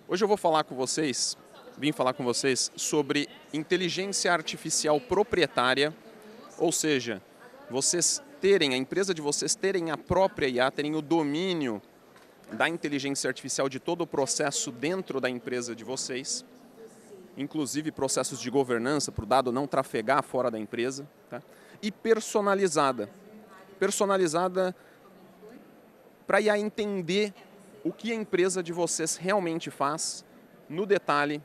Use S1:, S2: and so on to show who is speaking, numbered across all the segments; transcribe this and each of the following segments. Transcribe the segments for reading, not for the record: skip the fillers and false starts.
S1: Hoje eu vou vim falar com vocês sobre inteligência artificial proprietária, ou seja, a empresa de vocês terem a própria IA, terem o domínio da inteligência artificial de todo o processo dentro da empresa de vocês, inclusive processos de governança para o dado não trafegar fora da empresa, tá? E personalizada. Personalizada para a IA entender o que a empresa de vocês realmente faz no detalhe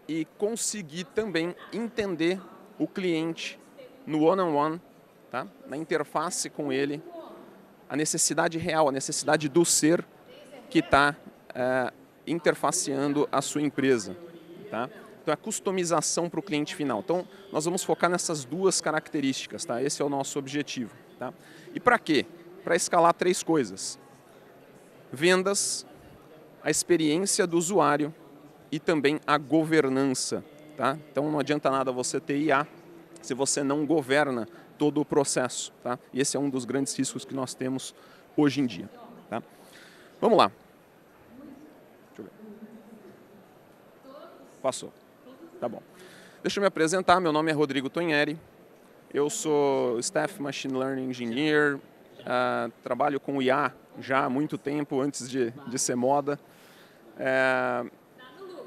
S1: e conseguir também entender o cliente no one-on-one, tá? Na interface com ele, a necessidade real, a necessidade do ser que está interfaceando a sua empresa. Tá? Então, a customização para o cliente final. Então, nós vamos focar nessas duas características. Tá? Esse é o nosso objetivo. Tá? E para quê? Para escalar 3 coisas. Vendas, a experiência do usuário e também a governança. Tá? Então, não adianta nada você ter IA se você não governa todo o processo. Tá? E esse é um dos grandes riscos que nós temos hoje em dia. Tá? Vamos lá. Deixa eu ver. Passou. Tá bom. Deixa eu me apresentar. Meu nome é Rodrigo Tonheri. Eu sou Staff Machine Learning Engineer. Trabalho com IA já há muito tempo, antes de ser moda.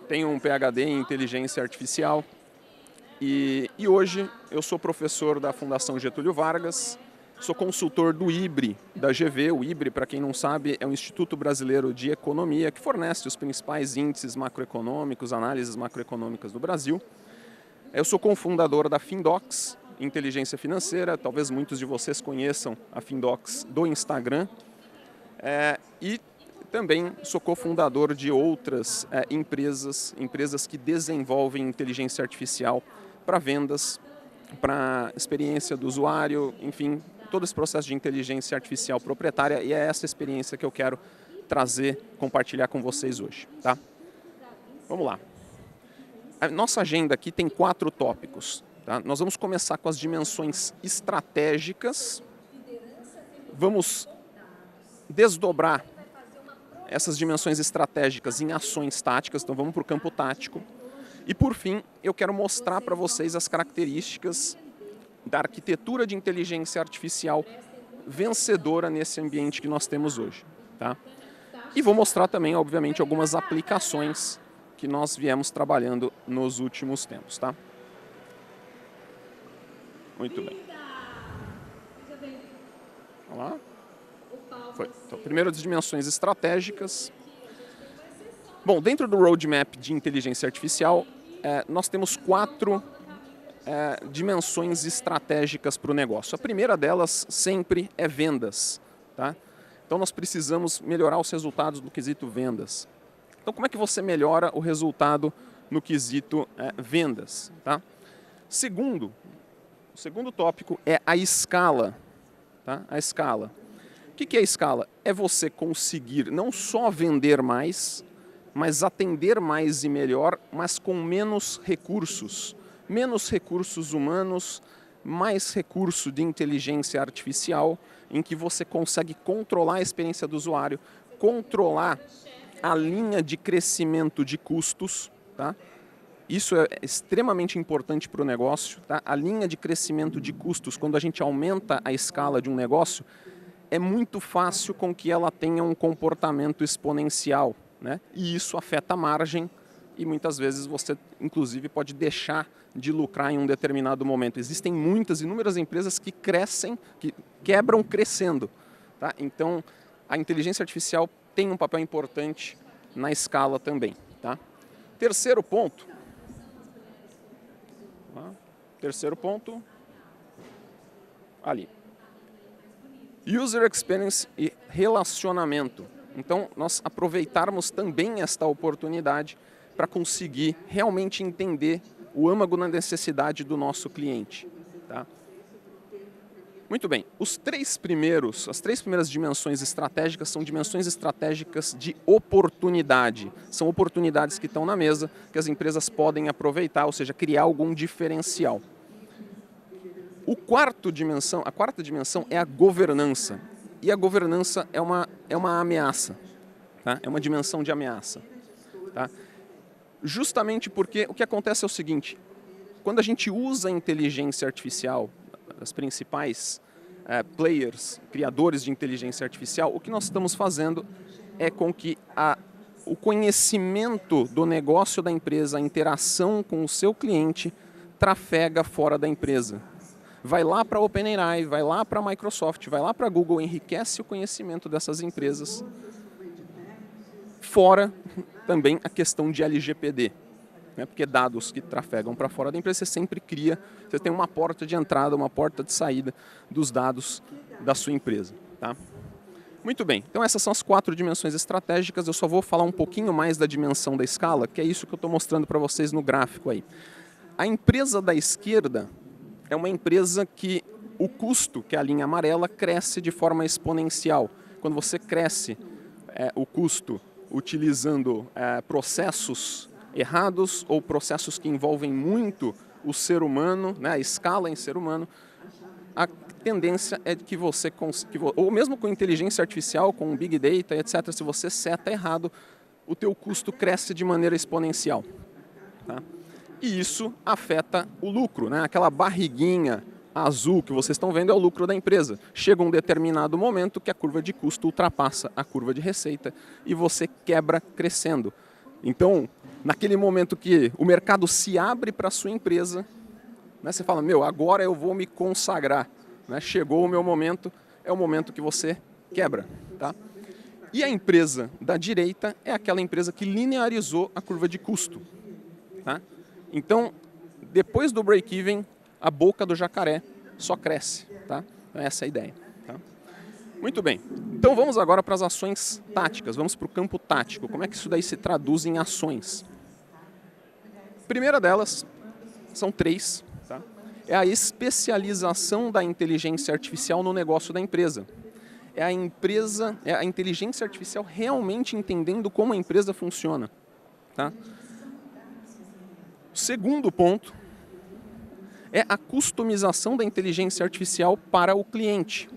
S1: Tenho um PhD em Inteligência Artificial. E hoje eu sou professor da Fundação Getúlio Vargas, sou consultor do IBRE, da GV. O IBRE, para quem não sabe, é o Instituto Brasileiro de Economia, que fornece os principais índices macroeconômicos, análises macroeconômicas do Brasil. Eu sou cofundador da Findox, Inteligência Financeira. Talvez muitos de vocês conheçam a Findox do Instagram. E também sou cofundador de outras empresas que desenvolvem inteligência artificial para vendas, para experiência do usuário, enfim, todo esse processo de inteligência artificial proprietária, e é essa experiência que eu quero trazer, compartilhar com vocês hoje. Tá? Vamos lá. A nossa agenda aqui tem 4 tópicos. Tá? Nós vamos começar com as dimensões estratégicas, vamos desdobrar essas dimensões estratégicas em ações táticas, então vamos para o campo tático. E por fim, eu quero mostrar para vocês as características da arquitetura de inteligência artificial vencedora nesse ambiente que nós temos hoje. Tá? E vou mostrar também, obviamente, algumas aplicações que nós viemos trabalhando nos últimos tempos. Tá? Muito bem. Vamos lá. Foi. Então, primeiro, as dimensões estratégicas. Bom, dentro do roadmap de inteligência artificial, nós temos 4 dimensões estratégicas para o negócio. A primeira delas sempre é vendas. Tá? Então, nós precisamos melhorar os resultados no quesito vendas. Então, como é que você melhora o resultado no quesito vendas? Tá? O segundo tópico é a escala. Tá? A escala. O que é a escala? É você conseguir não só vender mais, mas atender mais e melhor, mas com menos recursos. Menos recursos humanos, mais recurso de inteligência artificial, em que você consegue controlar a experiência do usuário, controlar a linha de crescimento de custos. Tá? Isso é extremamente importante para o negócio. Tá? A linha de crescimento de custos, quando a gente aumenta a escala de um negócio, é muito fácil com que ela tenha um comportamento exponencial, né? E isso afeta a margem e muitas vezes você, inclusive, pode deixar de lucrar em um determinado momento. Existem inúmeras empresas que crescem, que quebram crescendo. Tá? Então, a inteligência artificial tem um papel importante na escala também. Tá? Terceiro ponto. Ali. User Experience e relacionamento. Então, nós aproveitarmos também esta oportunidade para conseguir realmente entender o âmago na necessidade do nosso cliente. Tá? Muito bem. As 3 primeiras dimensões estratégicas são dimensões estratégicas de oportunidade. São oportunidades que estão na mesa, que as empresas podem aproveitar, ou seja, criar algum diferencial. A quarta dimensão é a governança. E a governança é uma ameaça. Tá? É uma dimensão de ameaça. Tá? Justamente porque o que acontece é o seguinte, quando a gente usa a inteligência artificial, as principais players, criadores de inteligência artificial, o que nós estamos fazendo é com que o conhecimento do negócio da empresa, a interação com o seu cliente, trafega fora da empresa. Vai lá para a OpenAI, vai lá para a Microsoft, vai lá para a Google, enriquece o conhecimento dessas empresas. Fora também a questão de LGPD, né? Porque dados que trafegam para fora da empresa, você sempre cria, você tem uma porta de entrada, uma porta de saída dos dados da sua empresa. Tá? Muito bem, então essas são as 4 dimensões estratégicas, eu só vou falar um pouquinho mais da dimensão da escala, que é isso que eu estou mostrando para vocês no gráfico aí. A empresa da esquerda é uma empresa que o custo, que é a linha amarela, cresce de forma exponencial. Quando você cresce o custo utilizando processos errados ou processos que envolvem muito o ser humano, né, a escala em ser humano, a tendência é que você consiga, ou mesmo com inteligência artificial, com Big Data, etc., se você seta errado, o teu custo cresce de maneira exponencial. Tá? E isso afeta o lucro, né? Aquela barriguinha azul que vocês estão vendo é o lucro da empresa. Chega um determinado momento que a curva de custo ultrapassa a curva de receita e você quebra crescendo. Então, naquele momento que o mercado se abre para a sua empresa, né, você fala, meu, agora eu vou me consagrar. Né? Chegou o meu momento, é o momento que você quebra. Tá? E a empresa da direita é aquela empresa que linearizou a curva de custo. Tá? Então, depois do break-even, a boca do jacaré só cresce. Tá? Essa é a ideia. Tá? Muito bem. Então vamos agora para as ações táticas. Vamos para o campo tático. Como é que isso daí se traduz em ações? A primeira delas, são 3. Tá? É a especialização da inteligência artificial no negócio da empresa. É a inteligência artificial realmente entendendo como a empresa funciona. Tá? O segundo ponto é a customização da inteligência artificial para o cliente.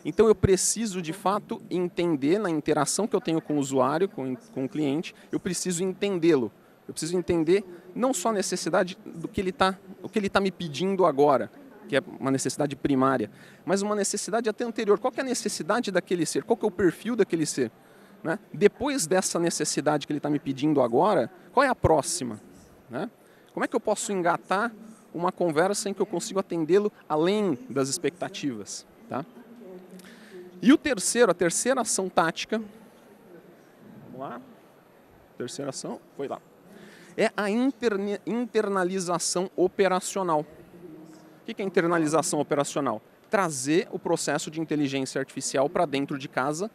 S1: Então eu preciso, de fato, entender na interação que eu tenho com o usuário, com o cliente, eu preciso entendê-lo. Eu preciso entender não só a necessidade do que ele tá me pedindo agora, que é uma necessidade primária, mas uma necessidade até anterior. Qual que é a necessidade daquele ser? Qual que é o perfil daquele ser? Né? Depois dessa necessidade que ele está me pedindo agora, qual é a próxima? Né? Como é que eu posso engatar uma conversa em que eu consigo atendê-lo além das expectativas? Tá? E a terceira ação tática, vamos lá, terceira ação, foi lá, é a internalização operacional. O que é internalização operacional? Trazer o processo de inteligência artificial para dentro de casa,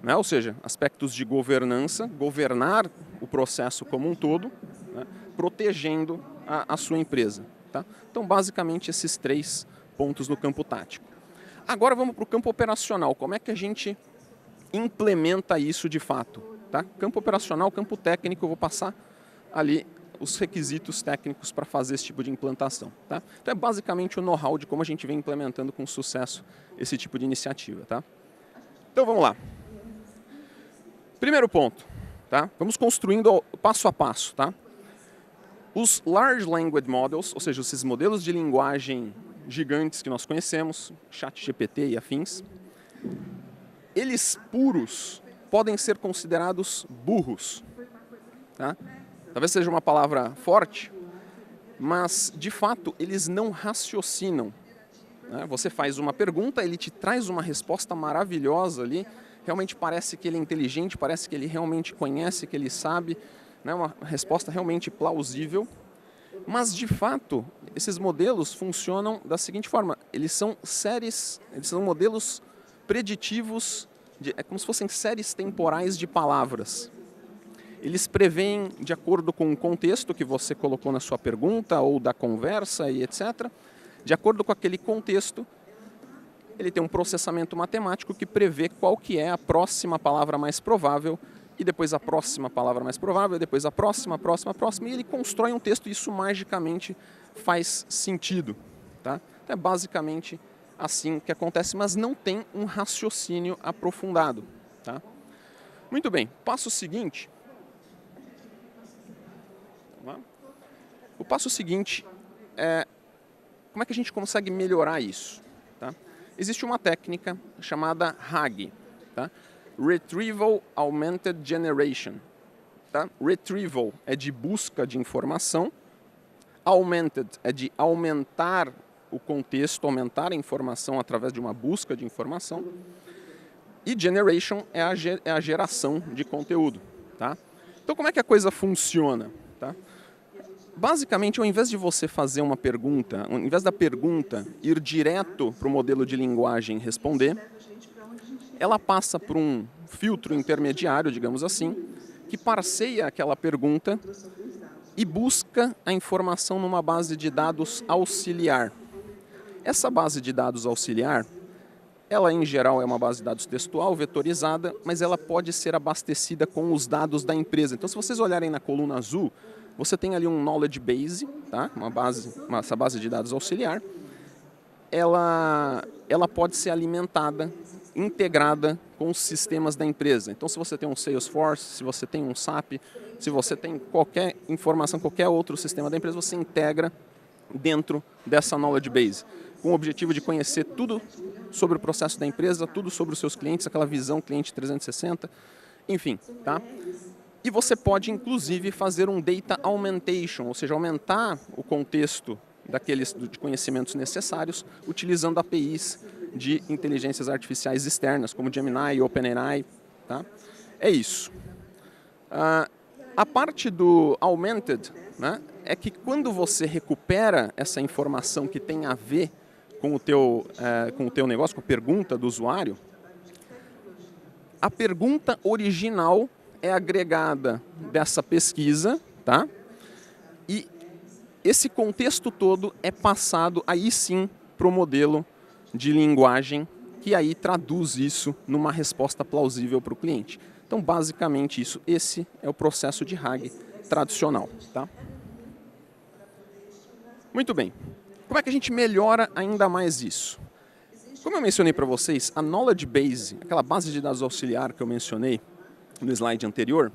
S1: né? Ou seja, aspectos de governança, governar o processo como um todo, né? Protegendo a sua empresa. Tá? Então, basicamente, esses 3 pontos no campo tático. Agora vamos para o campo operacional. Como é que a gente implementa isso de fato? Tá? Campo operacional, campo técnico, eu vou passar ali os requisitos técnicos para fazer esse tipo de implantação. Tá? Então é basicamente o know-how de como a gente vem implementando com sucesso esse tipo de iniciativa. Tá? Então vamos lá. Primeiro ponto. Tá? Vamos construindo passo a passo. Tá? Os Large Language Models, ou seja, esses modelos de linguagem gigantes que nós conhecemos, ChatGPT e afins, eles puros podem ser considerados burros. Tá? Talvez seja uma palavra forte, mas, de fato, eles não raciocinam. Né? Você faz uma pergunta, ele te traz uma resposta maravilhosa ali, realmente parece que ele é inteligente, parece que ele realmente conhece, que ele sabe, né? Uma resposta realmente plausível. Mas, de fato, esses modelos funcionam da seguinte forma, eles são modelos preditivos, é como se fossem séries temporais de palavras. Eles preveem, de acordo com o contexto que você colocou na sua pergunta, ou da conversa e etc., de acordo com aquele contexto, ele tem um processamento matemático que prevê qual que é a próxima palavra mais provável, e depois a próxima palavra mais provável, depois a próxima, e ele constrói um texto e isso magicamente faz sentido. Tá? Então é basicamente assim que acontece, mas não tem um raciocínio aprofundado. Tá? Muito bem, passo seguinte Vamos lá? O passo seguinte é como é que a gente consegue melhorar isso? Tá? Existe uma técnica chamada RAG, tá? Retrieval Augmented Generation. Tá? Retrieval é de busca de informação, Augmented é de aumentar o contexto, aumentar a informação através de uma busca de informação, e Generation é a geração de conteúdo. Tá? Então como é que a coisa funciona? Tá? Basicamente, ao invés de você fazer uma pergunta, ao invés da pergunta ir direto para o modelo de linguagem responder, ela passa por um filtro intermediário, digamos assim, que parseia aquela pergunta e busca a informação numa base de dados auxiliar. Essa base de dados auxiliar, ela em geral é uma base de dados textual, vetorizada, mas ela pode ser abastecida com os dados da empresa. Então, se vocês olharem na coluna azul, você tem ali um knowledge base, tá? Essa base de dados auxiliar. Ela pode ser alimentada, integrada com os sistemas da empresa. Então, se você tem um Salesforce, se você tem um SAP, se você tem qualquer informação, qualquer outro sistema da empresa, você integra dentro dessa knowledge base, com o objetivo de conhecer tudo sobre o processo da empresa, tudo sobre os seus clientes, aquela visão cliente 360, enfim, tá? E você pode, inclusive, fazer um data augmentation, ou seja, aumentar o contexto daqueles de conhecimentos necessários, utilizando APIs de inteligências artificiais externas, como Gemini e OpenAI. Tá? É isso. A parte do Augmented, né, é que quando você recupera essa informação que tem a ver com o teu negócio, com a pergunta do usuário, a pergunta original é agregada dessa pesquisa, tá? E esse contexto todo é passado aí sim para o modelo de linguagem, que aí traduz isso numa resposta plausível para o cliente. Então, basicamente isso, esse é o processo de RAG tradicional. Tá? Muito bem. Como é que a gente melhora ainda mais isso? Como eu mencionei para vocês, a Knowledge Base, aquela base de dados auxiliar que eu mencionei no slide anterior,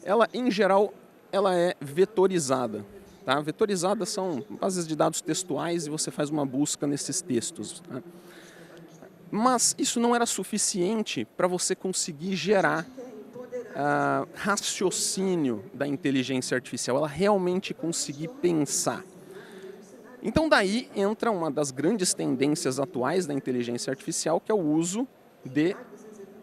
S1: ela, em geral, ela é vetorizada. Tá? Vetorizadas são bases de dados textuais e você faz uma busca nesses textos. Tá? Mas isso não era suficiente para você conseguir gerar raciocínio da inteligência artificial, ela realmente conseguir pensar. Então daí entra uma das grandes tendências atuais da inteligência artificial, que é o uso de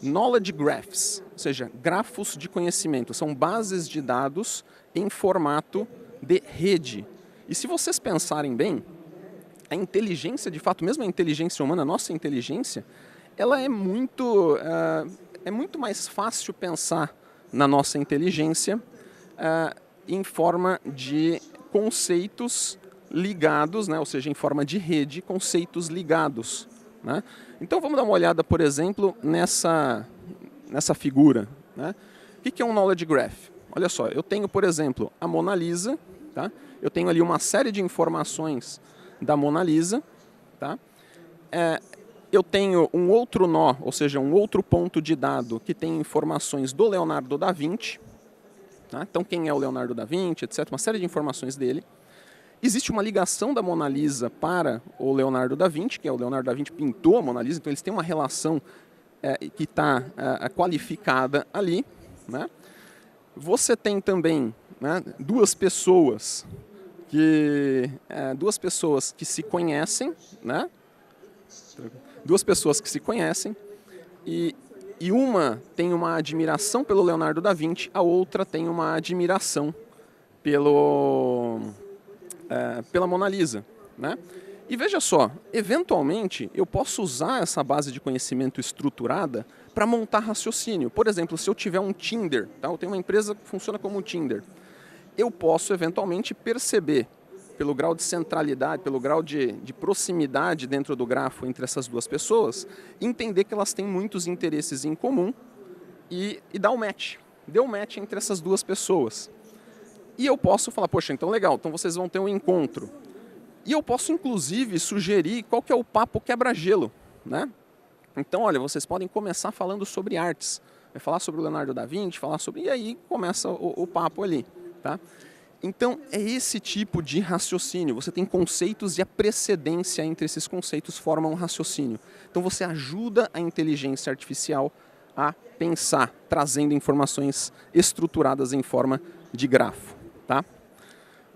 S1: knowledge graphs, ou seja, grafos de conhecimento. São bases de dados em formato de rede. E se vocês pensarem bem, a inteligência, de fato, mesmo a inteligência humana, a nossa inteligência, ela é muito mais fácil pensar na nossa inteligência em forma de conceitos ligados, né? Ou seja, em forma de rede, conceitos ligados. Né? Então vamos dar uma olhada, por exemplo, nessa figura. Né? O que é um knowledge graph? Olha só, eu tenho, por exemplo, a Mona Lisa, tá? Eu tenho ali uma série de informações da Mona Lisa, tá? Eu tenho um outro nó, ou seja, um outro ponto de dado que tem informações do Leonardo da Vinci, tá? Então quem é o Leonardo da Vinci, etc., uma série de informações dele. Existe uma ligação da Mona Lisa para o Leonardo da Vinci, que é o Leonardo da Vinci pintou a Mona Lisa, então eles têm uma relação que está qualificada ali. Né? Você tem também, né, duas pessoas que se conhecem, né? Duas pessoas que se conhecem e uma tem uma admiração pelo Leonardo da Vinci, a outra tem uma admiração pela Mona Lisa. Né? E veja só, eventualmente eu posso usar essa base de conhecimento estruturada para montar raciocínio. Por exemplo, se eu tiver um Tinder, tá? Eu tenho uma empresa que funciona como um Tinder, eu posso eventualmente perceber, pelo grau de centralidade, pelo grau de proximidade dentro do grafo entre essas duas pessoas, entender que elas têm muitos interesses em comum e dar um match. Deu um match entre essas duas pessoas. E eu posso falar, poxa, então legal, então vocês vão ter um encontro. E eu posso, inclusive, sugerir qual que é o papo quebra-gelo. Né? Então, olha, vocês podem começar falando sobre artes. Vai falar sobre o Leonardo da Vinci, falar sobre... E aí começa o papo ali. Tá? Então, é esse tipo de raciocínio. Você tem conceitos e a precedência entre esses conceitos forma um raciocínio. Então, você ajuda a inteligência artificial a pensar, trazendo informações estruturadas em forma de grafo. Tá?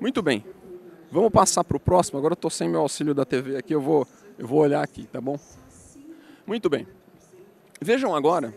S1: Muito bem. Vamos passar para o próximo. Agora eu estou sem meu auxílio da TV aqui, eu vou olhar aqui, tá bom? Muito bem. Vejam agora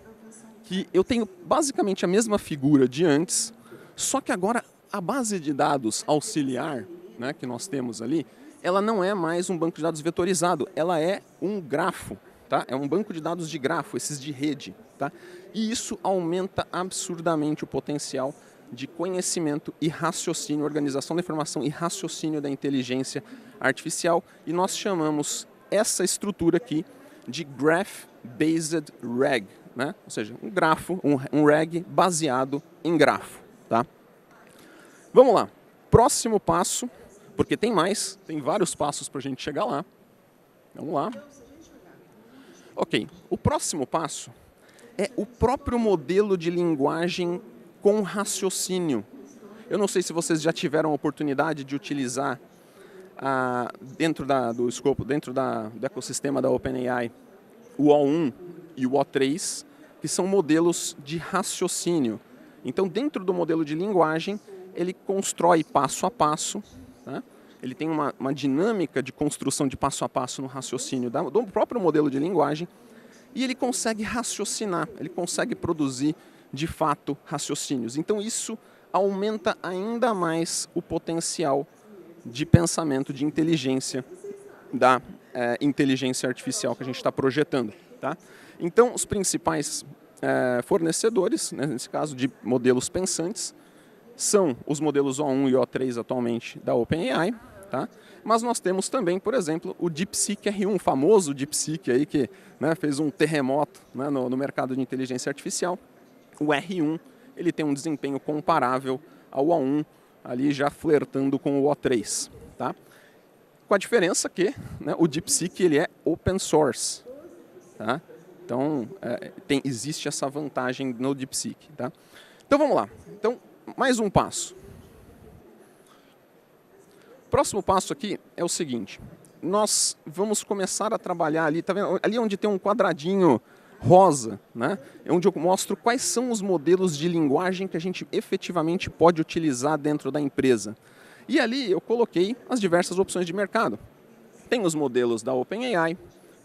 S1: que eu tenho basicamente a mesma figura de antes, só que agora a base de dados auxiliar, né, que nós temos ali, ela não é mais um banco de dados vetorizado, ela é um grafo, tá? É um banco de dados de grafo, esses de rede, tá? E isso aumenta absurdamente o potencial de conhecimento e raciocínio, organização da informação e raciocínio da inteligência artificial, e nós chamamos essa estrutura aqui de Graph Based RAG, né? Ou seja, um grafo, um RAG baseado em grafo, tá? Vamos lá, próximo passo, porque tem mais, tem vários passos para a gente chegar lá. Vamos lá. Ok, o próximo passo é o próprio modelo de linguagem com raciocínio. Eu não sei se vocês já tiveram a oportunidade de utilizar dentro do escopo, dentro do ecossistema da OpenAI, o O1 e o O3, que são modelos de raciocínio. Então, dentro do modelo de linguagem, ele constrói passo a passo, tá? Ele tem uma dinâmica de construção de passo a passo no raciocínio do próprio modelo de linguagem, e ele consegue raciocinar, ele consegue produzir, de fato, raciocínios. Então, isso aumenta ainda mais o potencial de pensamento, de inteligência da inteligência artificial que a gente está projetando. Tá? Então, os principais fornecedores, né, nesse caso de modelos pensantes, são os modelos O1 e O3 atualmente da OpenAI, tá? Mas nós temos também, por exemplo, o DeepSeek R1, o famoso DeepSeek aí que, né, fez um terremoto, né, no mercado de inteligência artificial. O R1 ele tem um desempenho comparável ao O1, ali já flertando com o O3. Tá? Com a diferença que, né, o DeepSeek ele é open source. Tá? Então, existe essa vantagem no DeepSeek. Tá? Então vamos lá. Então, mais um passo. O próximo passo aqui é o seguinte. Nós vamos começar a trabalhar ali, tá vendo? Ali onde tem um quadradinho rosa, né? É onde eu mostro quais são os modelos de linguagem que a gente efetivamente pode utilizar dentro da empresa. E ali eu coloquei as diversas opções de mercado. Tem os modelos da OpenAI,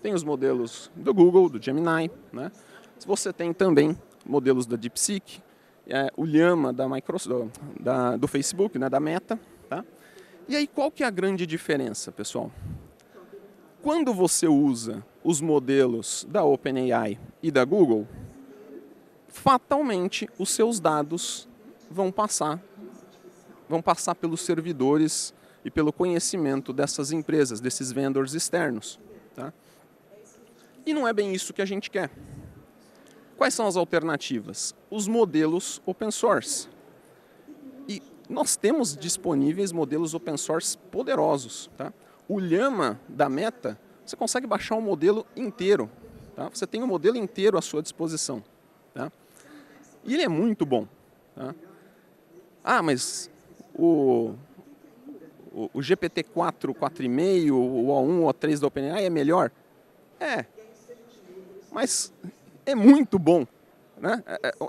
S1: tem os modelos do Google, do Gemini, né? Você tem também modelos da DeepSeek, o Llama da Microsoft, do Facebook, né, da Meta. Tá? E aí qual que é a grande diferença, pessoal? Quando você usa os modelos da OpenAI e da Google, fatalmente os seus dados vão passar pelos servidores e pelo conhecimento dessas empresas, desses vendors externos. Tá? E não é bem isso que a gente quer. Quais são as alternativas? Os modelos open source. E nós temos disponíveis modelos open source poderosos. Tá? O Llama da Meta, você consegue baixar o modelo inteiro. Tá? Você tem o modelo inteiro à sua disposição. Tá? E ele é muito bom. Tá? Ah, mas o GPT-4, 4.5, o O1, o O3 da OpenAI é melhor? É. Mas é muito bom. Né?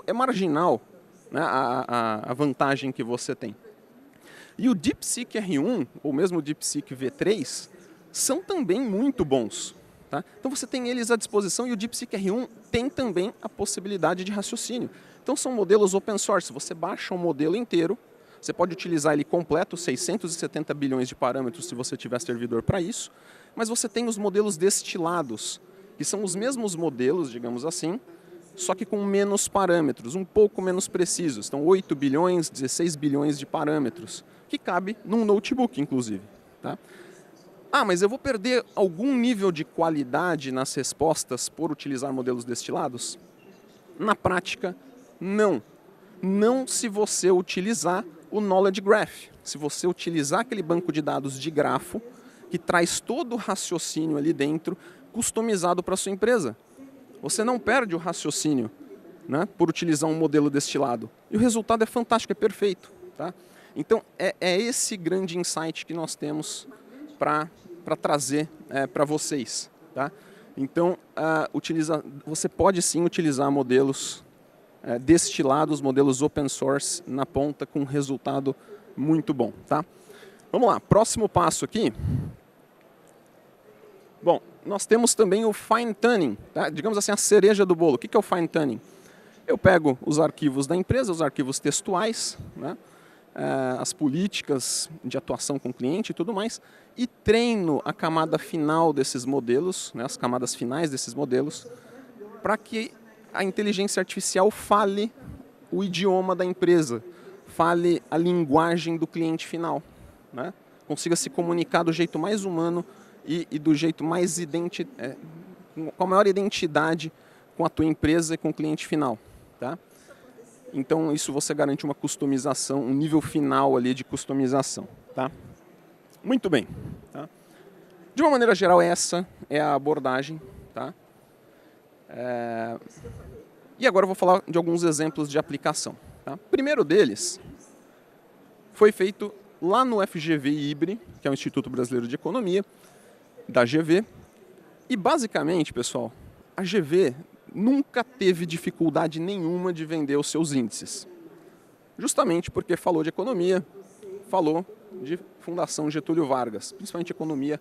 S1: É marginal, né, a vantagem que você tem. E o DeepSeek R1, ou mesmo o DeepSeek V3, são também muito bons. Tá? Então você tem eles à disposição e o DeepSeek R1 tem também a possibilidade de raciocínio. Então são modelos open source, você baixa o modelo inteiro, você pode utilizar ele completo, 670 bilhões de parâmetros se você tiver servidor para isso, mas você tem os modelos destilados, que são os mesmos modelos, digamos assim, só que com menos parâmetros, um pouco menos precisos. Então 8 bilhões, 16 bilhões de parâmetros, que cabe num notebook, inclusive. Tá? Ah, mas eu vou perder algum nível de qualidade nas respostas por utilizar modelos destilados? Na prática, não. Não se você utilizar o Knowledge Graph. Se você utilizar aquele banco de dados de grafo, que traz todo o raciocínio ali dentro, customizado para a sua empresa. Você não perde o raciocínio, né, por utilizar um modelo destilado. E o resultado é fantástico, é perfeito. Tá? Então, é esse grande insight que nós temos para trazer para vocês. Tá? Então, você pode sim utilizar modelos destilados, modelos open source na ponta com resultado muito bom. Tá? Vamos lá, próximo passo aqui. Bom, nós temos também o fine tuning, tá? Digamos assim, a cereja do bolo. O que é o fine tuning? Eu pego os arquivos da empresa, os arquivos textuais, né? As políticas de atuação com o cliente e tudo mais, e treino a camada final desses modelos, né? As camadas finais desses modelos, para que a inteligência artificial fale o idioma da empresa, fale a linguagem do cliente final, né? Consiga se comunicar do jeito mais humano e do jeito mais com a maior identidade com a tua empresa e com o cliente final. Tá? Então isso você garante uma customização, um nível final ali de customização. Tá? Muito bem. Tá? De uma maneira geral, essa é a abordagem. Tá? E agora eu vou falar de alguns exemplos de aplicação. Tá? O primeiro deles foi feito lá no FGV IBRE, que é o Instituto Brasileiro de Economia, da GV. E basicamente, pessoal, a GV nunca teve dificuldade nenhuma de vender os seus índices. Justamente porque falou de economia, falou de Fundação Getúlio Vargas, principalmente economia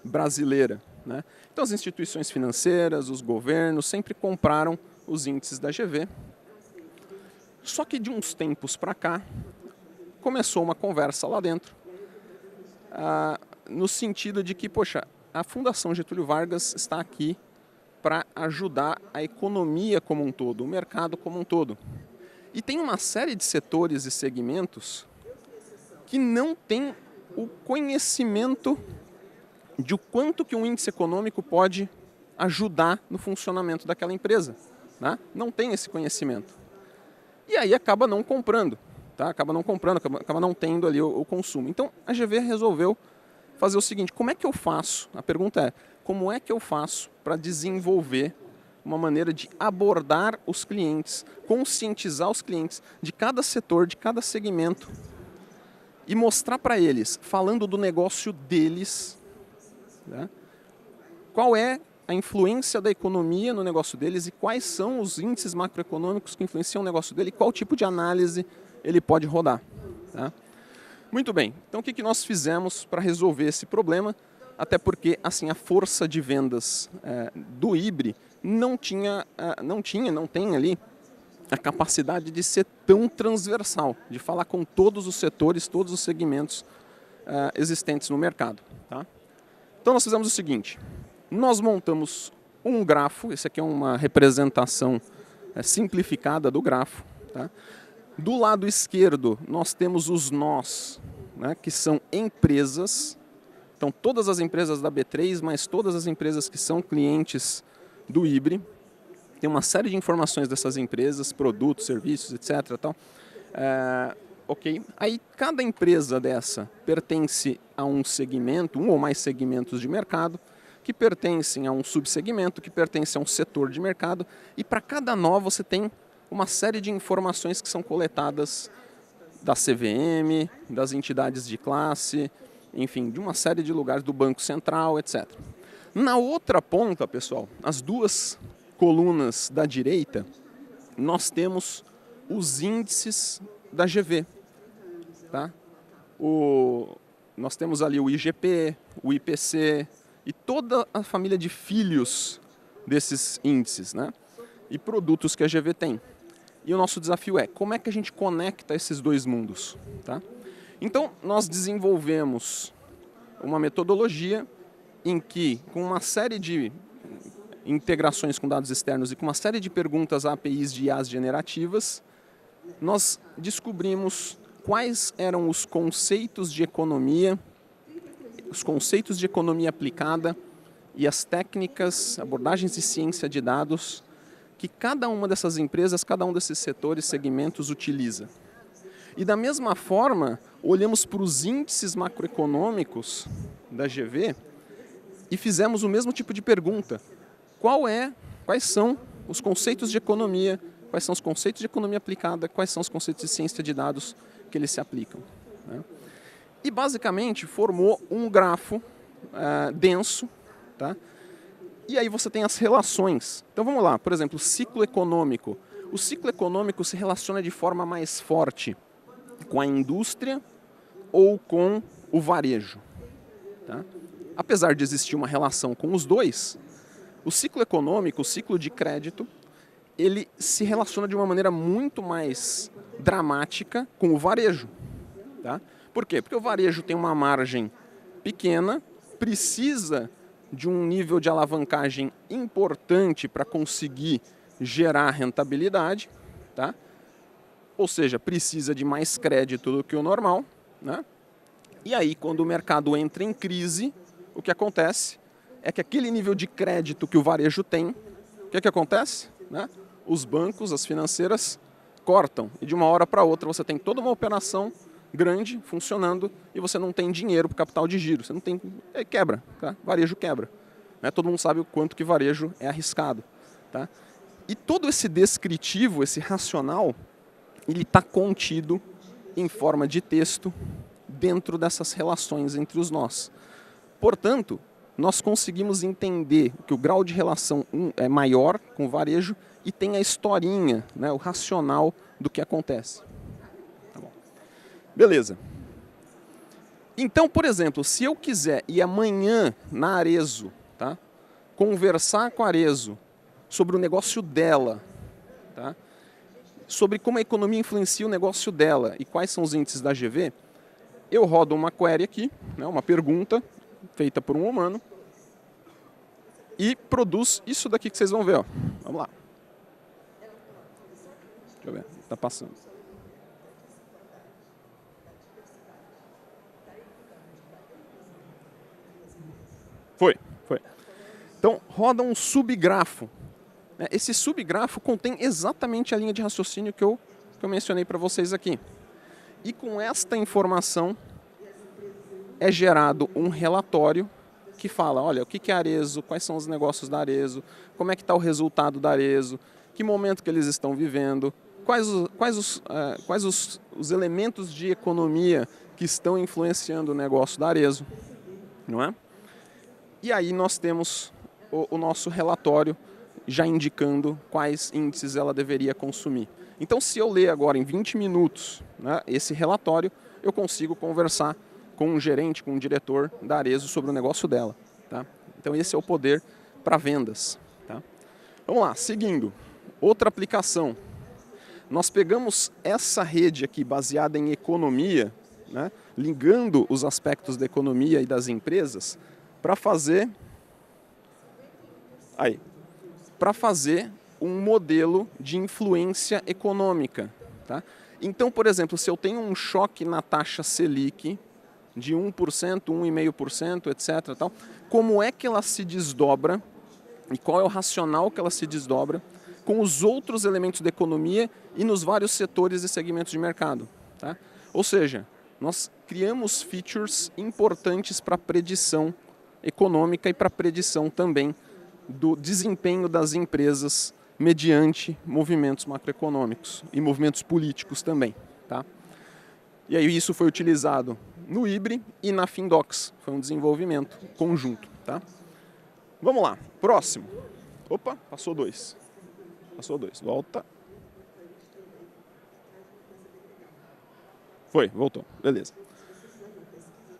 S1: brasileira. Né? Então as instituições financeiras, os governos sempre compraram os índices da GV. Só que de uns tempos para cá, começou uma conversa lá dentro, no sentido de que, poxa, a Fundação Getúlio Vargas está aqui para ajudar a economia como um todo, o mercado como um todo. E tem uma série de setores e segmentos que não têm o conhecimento de o quanto que um índice econômico pode ajudar no funcionamento daquela empresa. Né? Não tem esse conhecimento. E aí acaba não comprando. Tá? Acaba não tendo ali o consumo. Então a GV resolveu fazer o seguinte: como é que eu faço? A pergunta é, como é que eu faço para desenvolver uma maneira de abordar os clientes, conscientizar os clientes de cada setor, de cada segmento e mostrar para eles, falando do negócio deles, né, qual é a influência da economia no negócio deles e quais são os índices macroeconômicos que influenciam o negócio dele e qual tipo de análise ele pode rodar. Tá? Muito bem, então o que nós fizemos para resolver esse problema? Até porque assim, a força de vendas do IBRE não tem ali a capacidade de ser tão transversal, de falar com todos os setores, todos os segmentos existentes no mercado. Tá? Então nós fizemos o seguinte, nós montamos um grafo, esse aqui é uma representação simplificada do grafo. Tá? Do lado esquerdo, nós temos os nós, né, que são empresas. Então, todas as empresas da B3, mas todas as empresas que são clientes do IBRE. Tem uma série de informações dessas empresas, produtos, serviços, etc. Tal. Ok. Aí, cada empresa dessa pertence a um segmento, um ou mais segmentos de mercado, que pertencem a um subsegmento, que pertence a um setor de mercado. E para cada nó você tem uma série de informações que são coletadas da CVM, das entidades de classe, enfim, de uma série de lugares do Banco Central, etc. Na outra ponta, pessoal, as duas colunas da direita, nós temos os índices da GV. Tá? Nós temos ali o IGP, o IPC e toda a família de filhos desses índices, né? E produtos que a GV tem. E o nosso desafio é, como é que a gente conecta esses dois mundos? Tá? Então, nós desenvolvemos uma metodologia em que, com uma série de integrações com dados externos e com uma série de perguntas a APIs de IAs generativas, nós descobrimos quais eram os conceitos de economia aplicada e as técnicas, abordagens de ciência de dados que cada uma dessas empresas, cada um desses setores, segmentos utiliza. E da mesma forma, olhamos para os índices macroeconômicos da GV e fizemos o mesmo tipo de pergunta. Quais são os conceitos de economia, quais são os conceitos de economia aplicada, quais são os conceitos de ciência de dados que eles se aplicam. né? E basicamente formou um grafo denso, tá? E aí você tem as relações. Então vamos lá, por exemplo, ciclo econômico. O ciclo econômico se relaciona de forma mais forte com a indústria ou com o varejo, tá? Apesar de existir uma relação com os dois, o ciclo econômico, o ciclo de crédito, ele se relaciona de uma maneira muito mais dramática com o varejo, tá? Por quê? Porque o varejo tem uma margem pequena, precisa de um nível de alavancagem importante para conseguir gerar rentabilidade, tá? Ou seja, precisa de mais crédito do que o normal, né? E aí, quando o mercado entra em crise, o que acontece é que aquele nível de crédito que o varejo tem, o que acontece? Né? Os bancos, as financeiras, cortam. E de uma hora para outra você tem toda uma operação grande funcionando e você não tem dinheiro para capital de giro. Você não tem... quebra, tá? Varejo quebra. Né? Todo mundo sabe o quanto que varejo é arriscado. Tá? E todo esse descritivo, esse racional, ele está contido em forma de texto dentro dessas relações entre os nós. Portanto, nós conseguimos entender que o grau de relação é maior com o varejo e tem a historinha, né, o racional do que acontece. Tá bom. Beleza. Então, por exemplo, se eu quiser ir amanhã na Arezzo, tá, conversar com a Arezzo sobre o negócio dela, tá, sobre como a economia influencia o negócio dela e quais são os índices da GV, eu rodo uma query aqui, né, uma pergunta feita por um humano, e produz isso daqui que vocês vão ver. Ó. Vamos lá. Deixa eu ver, está passando. Foi. Então, roda um subgrafo. Esse subgrafo contém exatamente a linha de raciocínio que eu mencionei para vocês aqui. E com esta informação é gerado um relatório que fala, olha, o que é Arezzo, quais são os negócios da Arezzo, como é que está o resultado da Arezzo, que momento que eles estão vivendo, quais os elementos de economia que estão influenciando o negócio da Arezzo, não é? E aí nós temos o nosso relatório já indicando quais índices ela deveria consumir. Então, se eu ler agora em 20 minutos, né, esse relatório, eu consigo conversar com um gerente, com um diretor da Arezzo sobre o negócio dela. Tá? Então, esse é o poder para vendas. Tá? Vamos lá, seguindo. Outra aplicação. Nós pegamos essa rede aqui baseada em economia, né, ligando os aspectos da economia e das empresas, para fazer um modelo de influência econômica. Tá? Então, por exemplo, se eu tenho um choque na taxa Selic de 1%, 1,5%, etc., tal, como é que ela se desdobra e qual é o racional que ela se desdobra com os outros elementos da economia e nos vários setores e segmentos de mercado. Tá? Ou seja, nós criamos features importantes para predição econômica e para predição também do desempenho das empresas mediante movimentos macroeconômicos e movimentos políticos também. Tá? E aí isso foi utilizado no IBRE e na Findox. Foi um desenvolvimento conjunto. Tá? Vamos lá, próximo. Opa, passou dois. Volta. Foi, voltou. Beleza.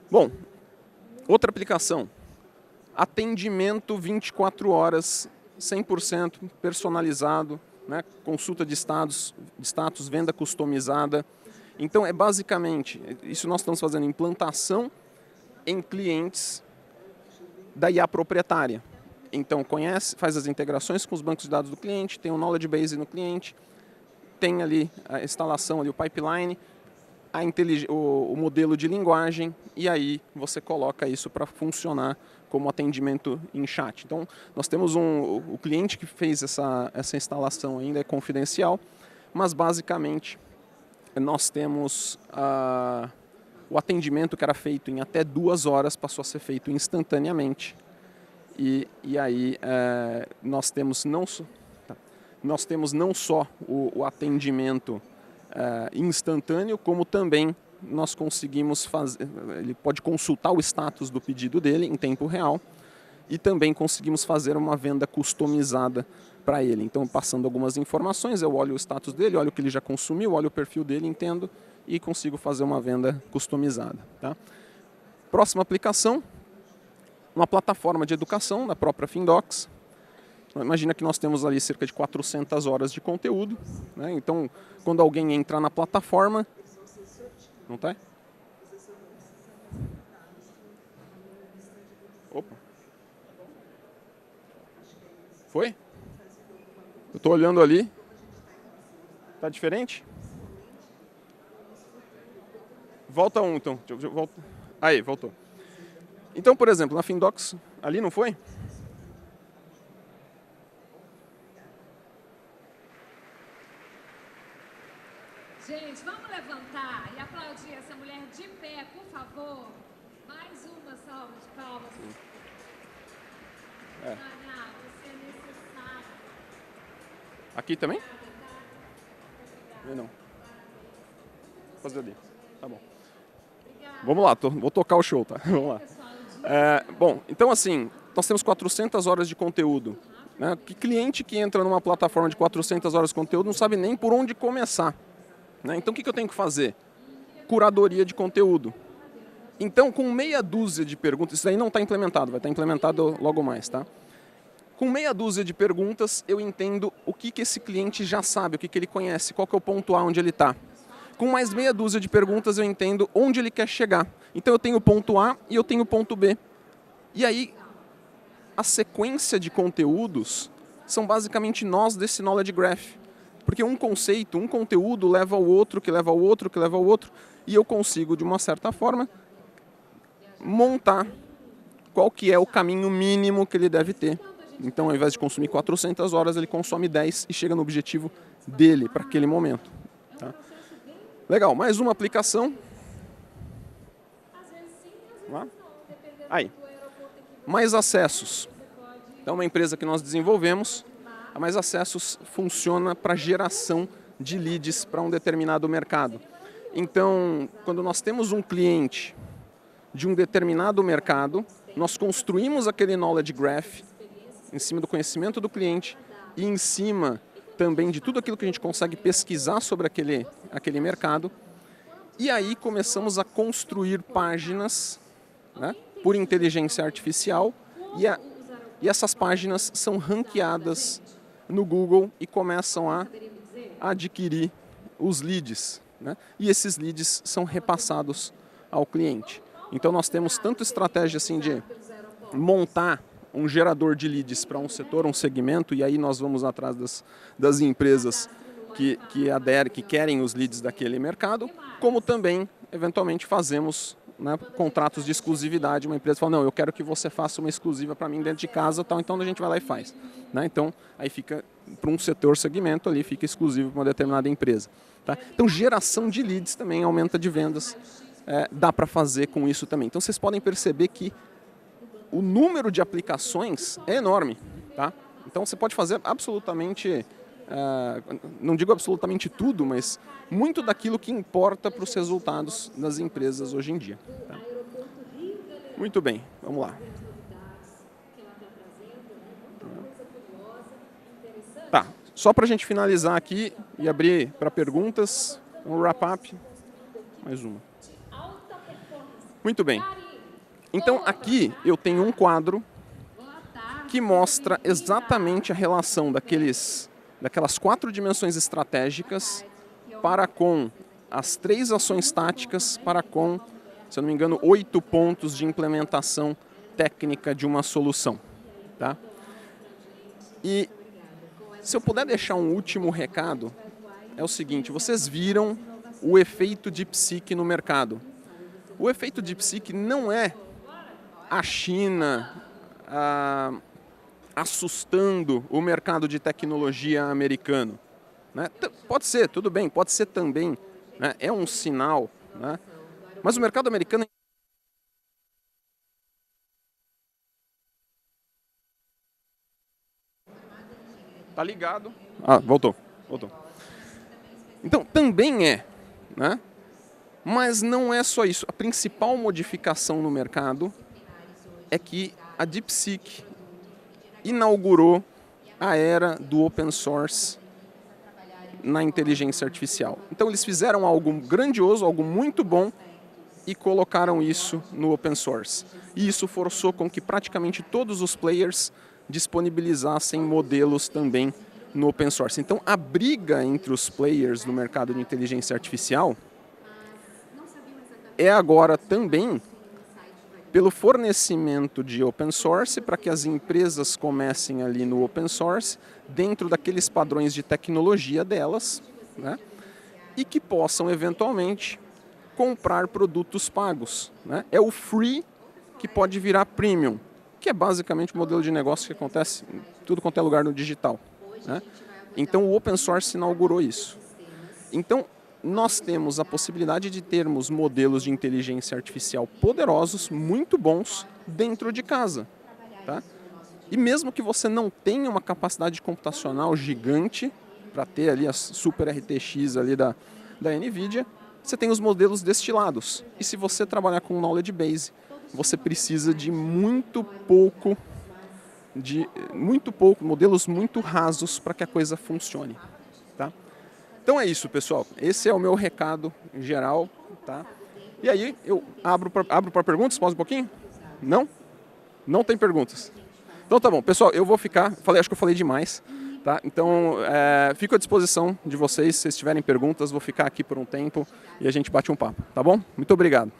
S1: Bom, outra aplicação. Atendimento 24 horas, 100% personalizado, né? Consulta de status, venda customizada. Então, é basicamente, isso nós estamos fazendo implantação em clientes da IA proprietária. Então, faz as integrações com os bancos de dados do cliente, tem um knowledge base no cliente, tem ali a instalação, ali, o pipeline, o modelo de linguagem, e aí você coloca isso para funcionar como atendimento em chat. Então, nós temos o cliente que fez essa instalação ainda é confidencial, mas basicamente nós temos o atendimento que era feito em até 2 horas passou a ser feito instantaneamente. E aí nós temos não só o atendimento instantâneo, como também nós conseguimos fazer, ele pode consultar o status do pedido dele em tempo real e também conseguimos fazer uma venda customizada para ele. Então, passando algumas informações, eu olho o status dele, olho o que ele já consumiu, olho o perfil dele, entendo e consigo fazer uma venda customizada. Tá? Próxima aplicação, uma plataforma de educação da própria Findocs. Imagina que nós temos ali cerca de 400 horas de conteúdo, né? Então, quando alguém entra na plataforma... Não tá? Opa. Foi? Eu estou olhando ali. Tá diferente? Volta um, então. Volta. Aí, voltou. Então, por exemplo, na Findocs, ali não foi?
S2: Gente, vamos levantar e aplaudir essa mulher de pé, por favor. Mais uma salva de palmas. Ana, você é necessária.
S1: Aqui também? Não. Vou fazer ali. Tá bom. Vamos lá, vou tocar o show, tá? Vamos lá. Bom, então assim, nós temos 400 horas de conteúdo. Né? Que cliente que entra numa plataforma de 400 horas de conteúdo não sabe nem por onde começar. Né? Então o que eu tenho que fazer? Curadoria de conteúdo. Então, com meia dúzia de perguntas, isso aí não está implementado, vai estar implementado logo mais, tá? Com meia dúzia de perguntas, eu entendo o que esse cliente já sabe, o que ele conhece, qual que é o ponto A onde ele está. Com mais meia dúzia de perguntas, eu entendo onde ele quer chegar. Então, eu tenho o ponto A e eu tenho o ponto B. E aí, a sequência de conteúdos são basicamente nós desse Knowledge Graph. Porque um conceito, um conteúdo leva ao outro, que leva ao outro, que leva ao outro, e eu consigo, de uma certa forma, montar qual que é o caminho mínimo que ele deve ter. Então, ao invés de consumir 400 horas, ele consome 10 e chega no objetivo dele para aquele momento. Tá? Legal, mais uma aplicação. Aí, mais acessos. Então, uma empresa que nós desenvolvemos, a Mais Acessos funciona para geração de leads para um determinado mercado. Então, quando nós temos um cliente de um determinado mercado, nós construímos aquele Knowledge Graph em cima do conhecimento do cliente e em cima também de tudo aquilo que a gente consegue pesquisar sobre aquele mercado. E aí começamos a construir páginas, né, por inteligência artificial e essas páginas são ranqueadas no Google e começam a adquirir os leads. Né, e esses leads são repassados ao cliente. Então nós temos tanto estratégia assim de montar um gerador de leads para um setor, um segmento, e aí nós vamos atrás das empresas que querem os leads daquele mercado, como também, eventualmente, fazemos, né, contratos de exclusividade. Uma empresa fala, não, eu quero que você faça uma exclusiva para mim dentro de casa, tal, então a gente vai lá e faz. Né? Então, aí fica para um setor, segmento, ali fica exclusivo para uma determinada empresa. Tá? Então, geração de leads também aumenta de vendas, dá para fazer com isso também. Então, vocês podem perceber que o número de aplicações é enorme. Tá? Então, você pode fazer absolutamente, não digo absolutamente tudo, mas muito daquilo que importa para os resultados das empresas hoje em dia. Tá? Muito bem, vamos lá. Tá, só para a gente finalizar aqui e abrir para perguntas, um wrap-up. Mais uma. Muito bem. Então, aqui eu tenho um quadro que mostra exatamente a relação daquelas 4 dimensões estratégicas para com as 3 ações táticas, para com, se eu não me engano, 8 pontos de implementação técnica de uma solução. Tá? E se eu puder deixar um último recado, é o seguinte, vocês viram o efeito DeepSeek no mercado. O efeito DeepSeek não é a China assustando o mercado de tecnologia americano. Né? Pode ser, tudo bem, pode ser também, né? É um sinal. Né? Mas o mercado americano... Tá ligado? Ah, voltou. Então, também é, né? Mas não é só isso. A principal modificação no mercado é que a DeepSeek inaugurou a era do open source na inteligência artificial. Então eles fizeram algo grandioso, algo muito bom e colocaram isso no open source. E isso forçou com que praticamente todos os players disponibilizassem modelos também no open source. Então a briga entre os players no mercado de inteligência artificial é agora também pelo fornecimento de open source para que as empresas comecem ali no open source dentro daqueles padrões de tecnologia delas, né? E que possam eventualmente comprar produtos pagos, né? É o free que pode virar premium, que é basicamente o modelo de negócio que acontece em tudo quanto é lugar no digital, né? Então o open source inaugurou isso. Então nós temos a possibilidade de termos modelos de inteligência artificial poderosos, muito bons, dentro de casa, tá? E mesmo que você não tenha uma capacidade computacional gigante, para ter ali a super RTX ali da NVIDIA, você tem os modelos destilados. E se você trabalhar com knowledge base, você precisa de muito pouco, modelos muito rasos para que a coisa funcione, tá? Então é isso, pessoal. Esse é o meu recado geral, tá? E aí eu abro para perguntas, pausa um pouquinho? Não? Não tem perguntas. Então tá bom, pessoal, eu vou ficar, acho que eu falei demais, tá? Então fico à disposição de vocês, se vocês tiverem perguntas, vou ficar aqui por um tempo e a gente bate um papo, tá bom? Muito obrigado.